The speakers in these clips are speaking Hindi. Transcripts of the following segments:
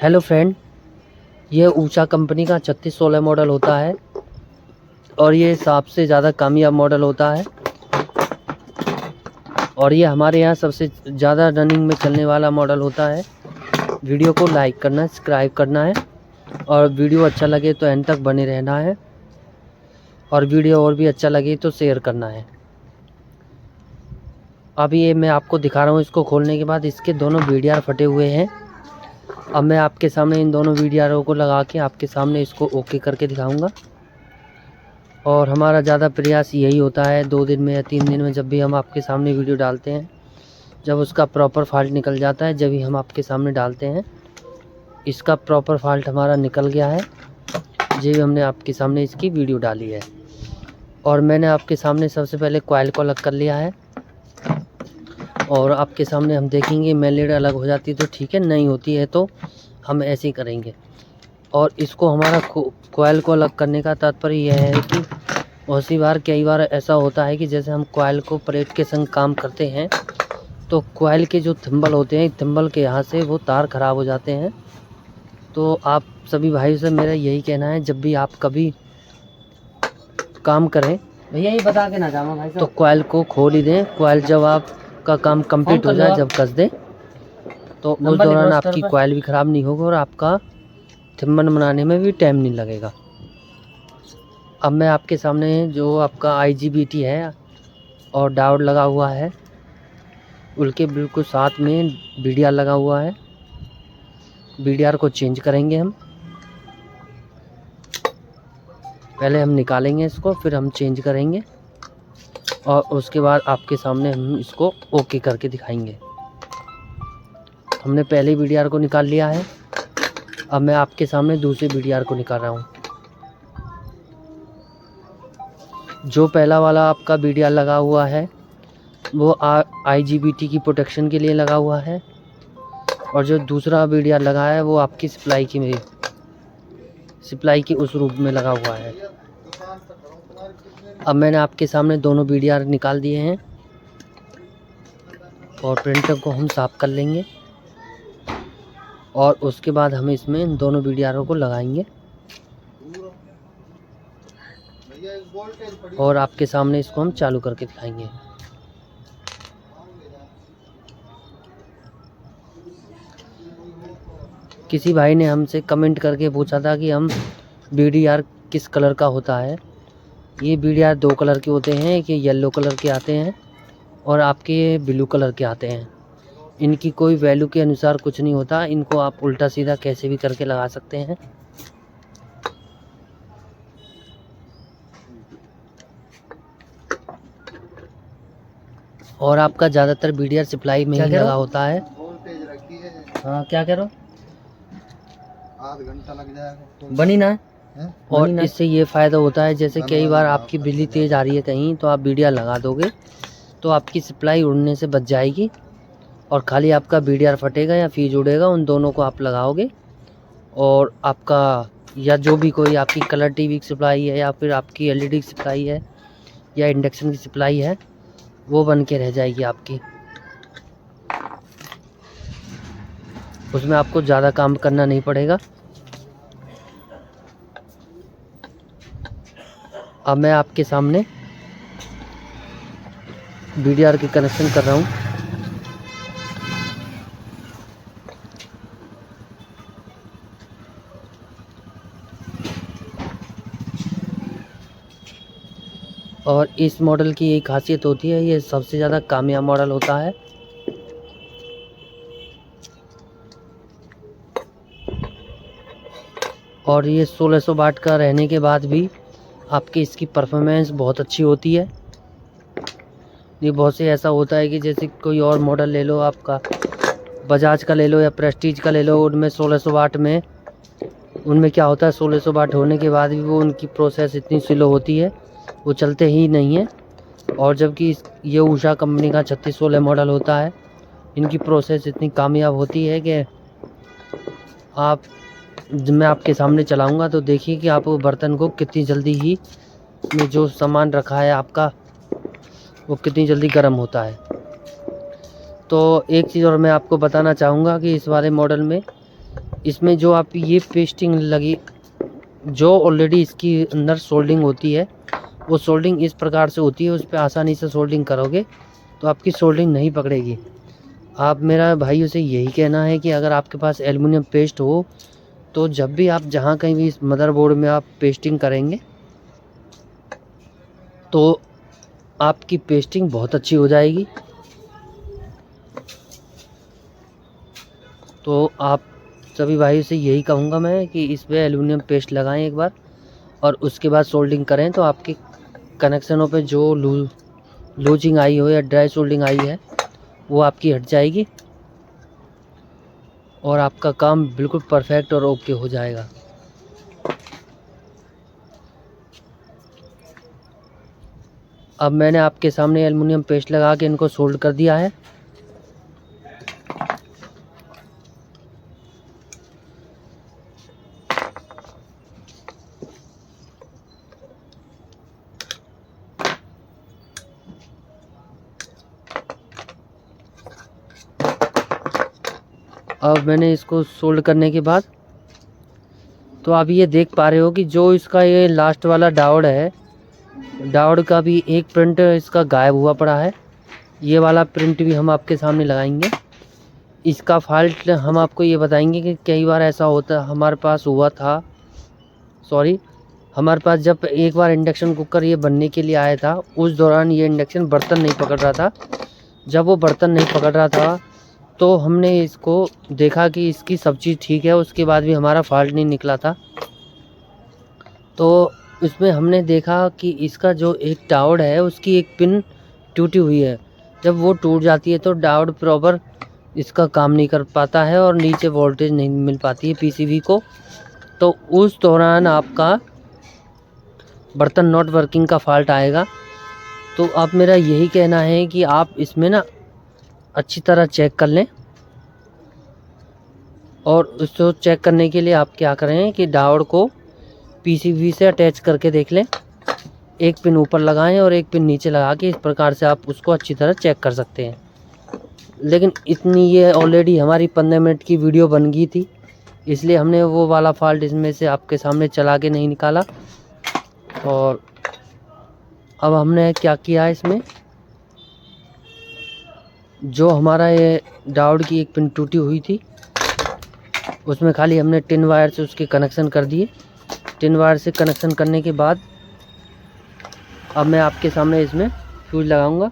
हेलो फ्रेंड, ये ऊषा कंपनी का 3616 मॉडल होता है और ये सबसे ज़्यादा कामयाब मॉडल होता है और ये हमारे यहाँ सबसे ज़्यादा रनिंग में चलने वाला मॉडल होता है। वीडियो को लाइक करना, सब्सक्राइब करना है और वीडियो अच्छा लगे तो एंड तक बने रहना है और वीडियो और भी अच्छा लगे तो शेयर करना है। अभी ये मैं आपको दिखा रहा हूँ। इसको खोलने के बाद इसके दोनों वीडीआर फटे हुए हैं। अब मैं आपके सामने इन दोनों वीडीआरों को लगा के आपके सामने इसको ओके करके दिखाऊंगा। और हमारा ज़्यादा प्रयास यही होता है 2 दिन में या 3 दिन में जब भी हम आपके सामने वीडियो डालते हैं, जब उसका प्रॉपर फॉल्ट निकल जाता है जब ही हम आपके सामने डालते हैं। इसका प्रॉपर फॉल्ट हमारा निकल गया है, जी हमने आपके सामने इसकी वीडियो डाली है। और मैंने आपके सामने सबसे पहले कॉइल को अलग कर लिया है और आपके सामने हम देखेंगे मेन लीड अलग हो जाती है तो ठीक है, नहीं होती है तो हम ऐसे ही करेंगे। और इसको हमारा कॉइल को अलग करने का तात्पर्य यह है कि बहुत सी बार कई बार ऐसा होता है कि जैसे हम कॉइल को प्लेट के संग काम करते हैं तो कॉइल के जो थिम्बल होते हैं, थिम्बल के यहाँ से वो तार ख़राब हो जाते हैं। तो आप सभी भाइयों से मेरा यही कहना है, जब भी आप कभी काम करें भैया ये बता के ना जामा भाई तो कॉइल को खोल ही दें। कॉइल जब आपका काम कंप्लीट हो जाए, जब कस दें तो उस दौरान आपकी कॉइल भी ख़राब नहीं होगा और आपका थिम्बल बनाने में भी टाइम नहीं लगेगा। अब मैं आपके सामने जो आपका IGBT है और डायोड लगा हुआ है, उनके बिल्कुल साथ में VDR लगा हुआ है। VDR को चेंज करेंगे हम। पहले हम निकालेंगे इसको, फिर हम चेंज करेंगे और उसके बाद आपके सामने हम इसको ओके करके दिखाएंगे। हमने पहले VDR को निकाल लिया है। अब मैं आपके सामने दूसरे VDR को निकाल रहा हूँ। जो पहला वाला आपका VDR लगा हुआ है वो IGBT की प्रोटेक्शन के लिए लगा हुआ है और जो दूसरा VDR लगा है वो आपकी सप्लाई की उस रूप में लगा हुआ है। अब मैंने आपके सामने दोनों VDR निकाल दिए हैं और प्रिंटर को हम साफ कर लेंगे और उसके बाद हम इसमें दोनों VDRों को लगाएंगे और आपके सामने इसको हम चालू करके दिखाएंगे। किसी भाई ने हमसे कमेंट करके पूछा था कि हम VDR किस कलर का होता है। ये VDR 2 कलर के होते हैं, एक येलो कलर के आते हैं और आपके ब्लू कलर के आते हैं। इनकी कोई वैल्यू के अनुसार कुछ नहीं होता, इनको आप उल्टा सीधा कैसे भी करके लगा सकते हैं। और आपका ज़्यादातर VDR सप्लाई में ही लगा होता है। हाँ क्या कह रहे हो, आध घंटा लग जाएगा बनी ना है? और इससे ये फ़ायदा होता है, जैसे कई बार आपकी बिजली तेज़ आ रही है कहीं तो आप VDR लगा दोगे तो आपकी सप्लाई उड़ने से बच जाएगी और खाली आपका VDR फटेगा या फ्यूज उड़ेगा, उन दोनों को आप लगाओगे और आपका या जो भी कोई आपकी कलर TV की सप्लाई है या फिर आपकी LED की सप्लाई है या इंडक्शन की सप्लाई है वो बन के रह जाएगी आपकी। उसमें आपको ज़्यादा काम करना नहीं पड़ेगा। अब मैं आपके सामने VDR के कनेक्शन कर रहा हूँ। और इस मॉडल की एक खासियत होती है, ये सबसे ज़्यादा कामयाब मॉडल होता है। और ये 1600 वाट का रहने के बाद भी आपकी इसकी परफॉर्मेंस बहुत अच्छी होती है। ये बहुत से ऐसा होता है कि जैसे कोई और मॉडल ले लो, आपका बजाज का ले लो या प्रेस्टीज का ले लो, उनमें 1600 वाट में उनमें क्या होता है 1600 वाट होने के बाद भी वो उनकी प्रोसेस इतनी स्लो होती है, वो चलते ही नहीं है। और जबकि ये ऊषा कंपनी का 3616 मॉडल होता है, इनकी प्रोसेस इतनी कामयाब होती है कि आप जब मैं आपके सामने चलाऊंगा तो देखिए कि आप बर्तन को कितनी जल्दी ही में जो सामान रखा है आपका वो कितनी जल्दी गर्म होता है। तो एक चीज़ और मैं आपको बताना चाहूँगा कि इस वाले मॉडल में इसमें जो आप ये पेस्टिंग लगी, जो ऑलरेडी इसकी अंदर सोल्डिंग होती है, वो सोल्डिंग इस प्रकार से होती है, उस पर आसानी से सोल्डिंग करोगे तो आपकी सोल्डिंग नहीं पकड़ेगी। आप मेरा भाइयों से यही कहना है कि अगर आपके पास एल्युमिनियम पेस्ट हो तो जब भी आप जहाँ कहीं भी इस मदरबोर्ड में आप पेस्टिंग करेंगे तो आपकी पेस्टिंग बहुत अच्छी हो जाएगी। तो आप सभी भाइयों से यही कहूँगा मैं कि इस पर एल्युमिनियम पेस्ट लगाएं एक बार, और उसके बाद सोल्डिंग करें तो आपके कनेक्शनों पे जो लूजिंग आई हो या ड्राई सोल्डिंग आई है वो आपकी हट जाएगी और आपका काम बिल्कुल परफेक्ट और ओके हो जाएगा। अब मैंने आपके सामने एल्युमिनियम पेस्ट लगा के इनको सोल्ड कर दिया है। अब मैंने इसको सोल्ड करने के बाद तो आप ये देख पा रहे हो कि जो इसका ये लास्ट वाला डायोड है, डायोड का भी एक प्रिंट इसका गायब हुआ पड़ा है। ये वाला प्रिंट भी हम आपके सामने लगाएंगे। इसका फॉल्ट हम आपको ये बताएंगे कि कई बार ऐसा होता हमारे पास हुआ था, हमारे पास जब एक बार इंडक्शन कुकर ये बनने के लिए आया था, उस दौरान ये इंडक्शन बर्तन नहीं पकड़ रहा था। जब वो बर्तन नहीं पकड़ रहा था तो हमने इसको देखा कि इसकी सब चीज़ ठीक है, उसके बाद भी हमारा फॉल्ट नहीं निकला था। तो इसमें हमने देखा कि इसका जो एक डायोड है उसकी एक पिन टूटी हुई है। जब वो टूट जाती है तो डायोड प्रॉपर इसका काम नहीं कर पाता है और नीचे वोल्टेज नहीं मिल पाती है पीसीबी को। तो उस दौरान आपका बर्तन नॉट वर्किंग का फॉल्ट आएगा। तो अब मेरा यही कहना है कि आप इसमें ना अच्छी तरह चेक कर लें, और उसको चेक करने के लिए आप क्या करें कि डायोड को पीसीबी से अटैच करके देख लें। एक पिन ऊपर लगाएं और एक पिन नीचे लगा के, इस प्रकार से आप उसको अच्छी तरह चेक कर सकते हैं। लेकिन इतनी ये ऑलरेडी हमारी 15 मिनट की वीडियो बन गई थी, इसलिए हमने वो वाला फॉल्ट इसमें से आपके सामने चला के नहीं निकाला। और अब हमने क्या किया है, इसमें जो हमारा ये डायोड की एक पिन टूटी हुई थी उसमें खाली हमने टिन वायर से उसके कनेक्शन कर दिए। टिन वायर से कनेक्शन करने के बाद अब मैं आपके सामने इसमें फ्यूज लगाऊंगा।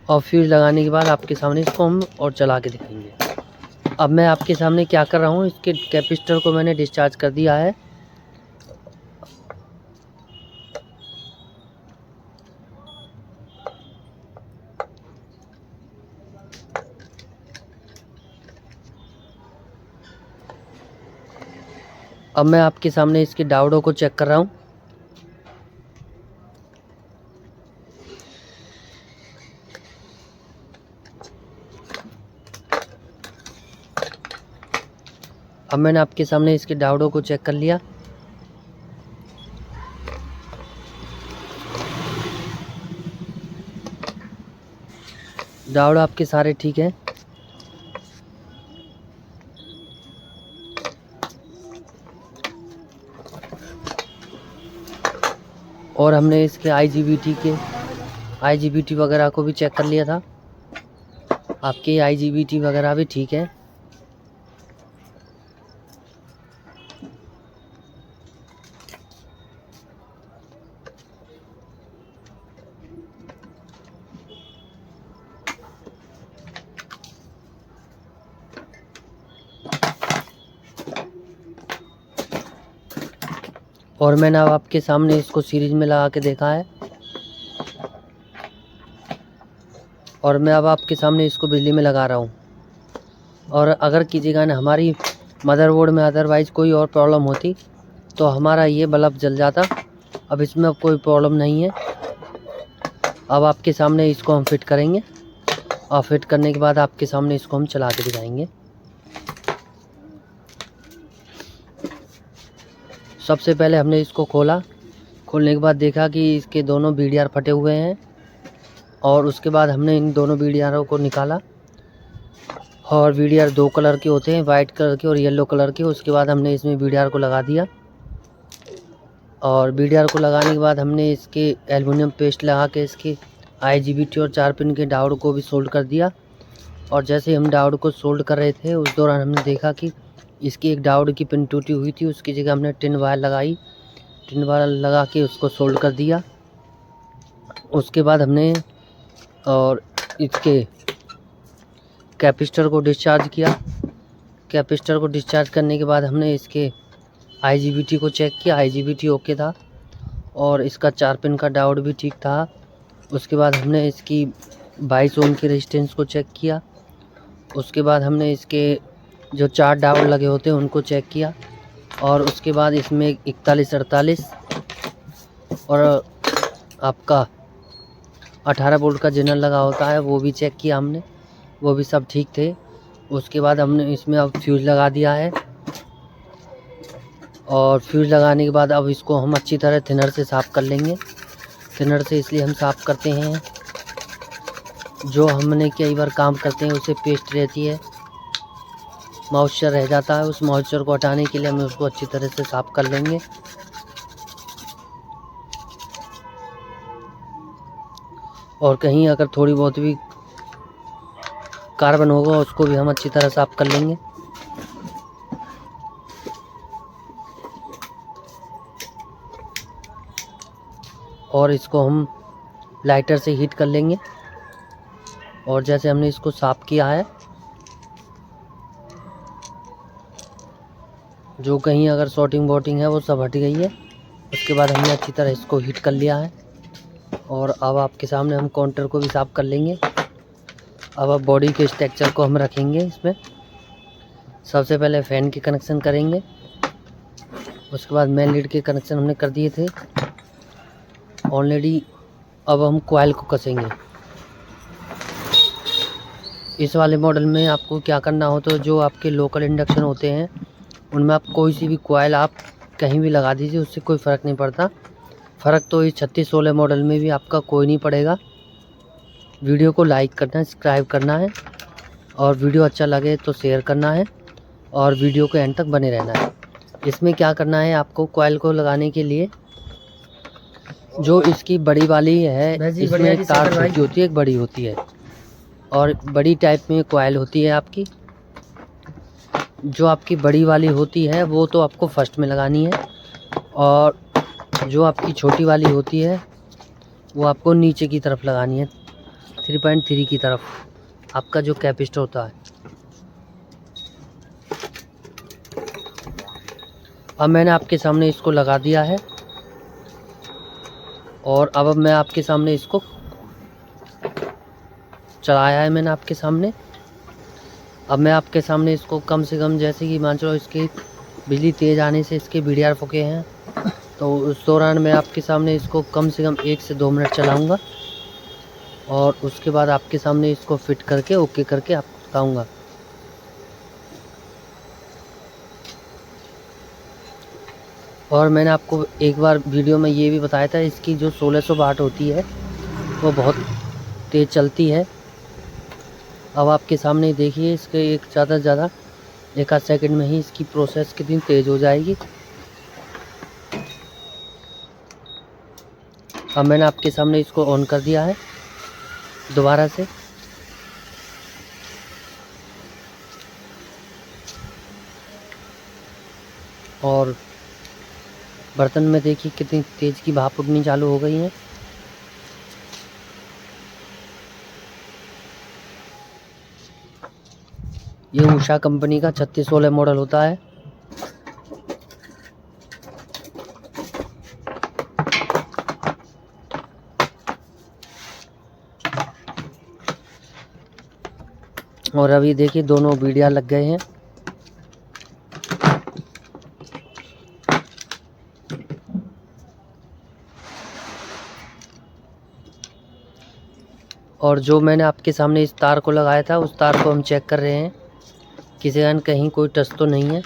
और फ्यूज लगाने के बाद आपके सामने इसको हम और चला के दिखाएंगे। अब मैं आपके सामने क्या कर रहा हूँ, इसके कैपेसिटर को मैंने डिस्चार्ज कर दिया है। अब मैं आपके सामने इसके डायोडों को चेक कर रहा हूँ। अब मैंने आपके सामने इसके डायोडों को चेक कर लिया। डायोड आपके सारे ठीक हैं। और हमने इसके आईजीबीटी वगैरह को भी चेक कर लिया था। आपके आईजीबीटी वगैरह भी ठीक है। और मैंने अब आपके सामने इसको सीरीज में लगा के देखा है। और मैं अब आपके सामने इसको बिजली में लगा रहा हूँ। और अगर कीजिएगा ना हमारी मदरबोर्ड में अदरवाइज़ कोई और प्रॉब्लम होती तो हमारा ये बल्ब जल जाता। अब इसमें अब कोई प्रॉब्लम नहीं है। अब आपके सामने इसको हम फिट करेंगे, और फिट करने के बाद आपके सामने इसको हम चला के दिखाएंगे। सबसे पहले हमने इसको खोला। खोलने के बाद देखा कि इसके दोनों बीडीआर फटे हुए हैं। और उसके बाद हमने इन दोनों वीडीआरों को निकाला। और वीडीआर 2 कलर के होते हैं, वाइट कलर के और येलो कलर के। उसके बाद हमने इसमें वीडीआर को लगा दिया और वीडीआर को लगाने के बाद हमने इसके एल्युमिनियम पेस्ट लगा के इसके IGBT और 4 पिन के डायोड को भी सोल्ड कर दिया। और जैसे हम डायोड को सोल्ड कर रहे थे उस दौरान हमने देखा कि इसकी एक डायोड की पिन टूटी हुई थी, उसकी जगह हमने टिन वायर लगाई, टिन वायर लगा के उसको सोल्ड कर दिया। उसके बाद हमने और इसके कैपेसिटर को डिस्चार्ज किया। कैपेसिटर को डिस्चार्ज करने के बाद हमने इसके IGBT को चेक किया, IGBT ओके था और इसका 4 पिन का डायोड भी ठीक था। उसके बाद हमने इसकी 22 ओम की रेजिस्टेंस को चेक किया। उसके बाद हमने इसके जो 4 डायोड लगे होते हैं उनको चेक किया और उसके बाद इसमें 4148 और आपका 18 वोल्ट का जनरल लगा होता है वो भी चेक किया हमने, वो भी सब ठीक थे। उसके बाद हमने इसमें अब फ्यूज़ लगा दिया है और फ्यूज़ लगाने के बाद अब इसको हम अच्छी तरह थिनर से साफ़ कर लेंगे। थिनर से इसलिए हम साफ़ करते हैं, जो हमने कई बार काम करते हैं उसे पेस्ट रहती है, मॉइस्चर रह जाता है, उस मॉइस्चर को हटाने के लिए हम उसको अच्छी तरह से साफ़ कर लेंगे। और कहीं अगर थोड़ी बहुत भी कार्बन होगा उसको भी हम अच्छी तरह साफ़ कर लेंगे। और इसको हम लाइटर से हीट कर लेंगे। और जैसे हमने इसको साफ़ किया है, जो कहीं अगर शॉर्टिंग वॉटिंग है वो सब हट गई है। उसके बाद हमने अच्छी तरह इसको हीट कर लिया है और अब आपके सामने हम काउंटर को भी साफ़ कर लेंगे। अब बॉडी के स्ट्रक्चर को हम रखेंगे इसमें। सबसे पहले फ़ैन के कनेक्शन करेंगे, उसके बाद मेन लीड के कनेक्शन हमने कर दिए थे ऑलरेडी। अब हम कॉइल को कसेंगे। इस वाले मॉडल में आपको क्या करना हो तो जो आपके लोकल इंडक्शन होते हैं उनमें आप कोई सी भी कॉइल आप कहीं भी लगा दीजिए, उससे कोई फ़र्क नहीं पड़ता। फ़र्क तो इस 3616 मॉडल में भी आपका कोई नहीं पड़ेगा। वीडियो को लाइक करना है, सब्सक्राइब करना है और वीडियो अच्छा लगे तो शेयर करना है और वीडियो को एंड तक बने रहना है। इसमें क्या करना है, आपको कॉइल को लगाने के लिए जो इसकी बड़ी वाली है, इसमें एक तार छोटी होती है, एक बड़ी होती है और बड़ी टाइप में कॉइल होती है आपकी। जो आपकी बड़ी वाली होती है वो तो आपको फर्स्ट में लगानी है और जो आपकी छोटी वाली होती है वो आपको नीचे की तरफ लगानी है, 3.3 की तरफ आपका जो कैपेसिटर होता है। अब मैंने आपके सामने इसको लगा दिया है और अब मैं आपके सामने इसको चलाया है मैंने आपके सामने। अब मैं आपके सामने इसको कम से कम, जैसे कि मान चलो इसकी बिजली तेज़ आने से इसके वीडीआर फूके हैं, तो उस दौरान मैं आपके सामने इसको कम से कम 1 से 2 मिनट चलाऊंगा और उसके बाद आपके सामने इसको फिट करके ओके करके आपको बताऊंगा। और मैंने आपको एक बार वीडियो में ये भी बताया था, इसकी जो 1600 वाट होती है वो बहुत तेज़ चलती है। अब आपके सामने देखिए, इसके एक ज़्यादा से ज़्यादा 1 आध सेकंड में ही इसकी प्रोसेस कितनी तेज़ हो जाएगी। अब मैंने आपके सामने इसको ऑन कर दिया है दोबारा से। और बर्तन में देखिए कितनी तेज़ की भाप उठनी चालू हो गई है। ये उषा कंपनी का 3616 मॉडल होता है। और अभी देखिए दोनों वीडियो लग गए हैं। और जो मैंने आपके सामने इस तार को लगाया था उस तार को हम चेक कर रहे हैं किसी कारण कहीं कोई टच तो नहीं है।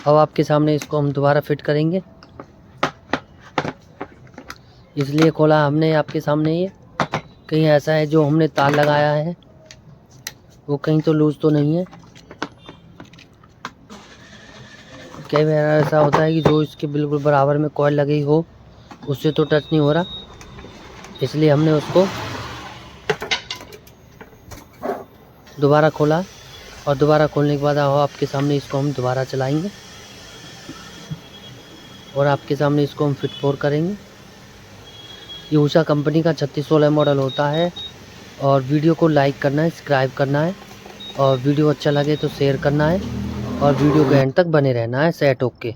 अब आपके सामने इसको हम दोबारा फिट करेंगे। इसलिए खोला हमने आपके सामने, ये कहीं ऐसा है जो हमने तार लगाया है वो कहीं तो लूज़ तो नहीं है। कई बार ऐसा होता है कि जो इसके बिल्कुल बराबर में कॉइल लगी हो उससे तो टच नहीं हो रहा, इसलिए हमने उसको दोबारा खोला। और दोबारा खोलने के बाद आपके सामने इसको हम दोबारा चलाएंगे और आपके सामने इसको हम फिट फोर करेंगे। ये उषा कंपनी का 3616 मॉडल होता है। और वीडियो को लाइक करना है, सब्सक्राइब करना है और वीडियो अच्छा लगे तो शेयर करना है और वीडियो के एंड तक बने रहना है। Set okay.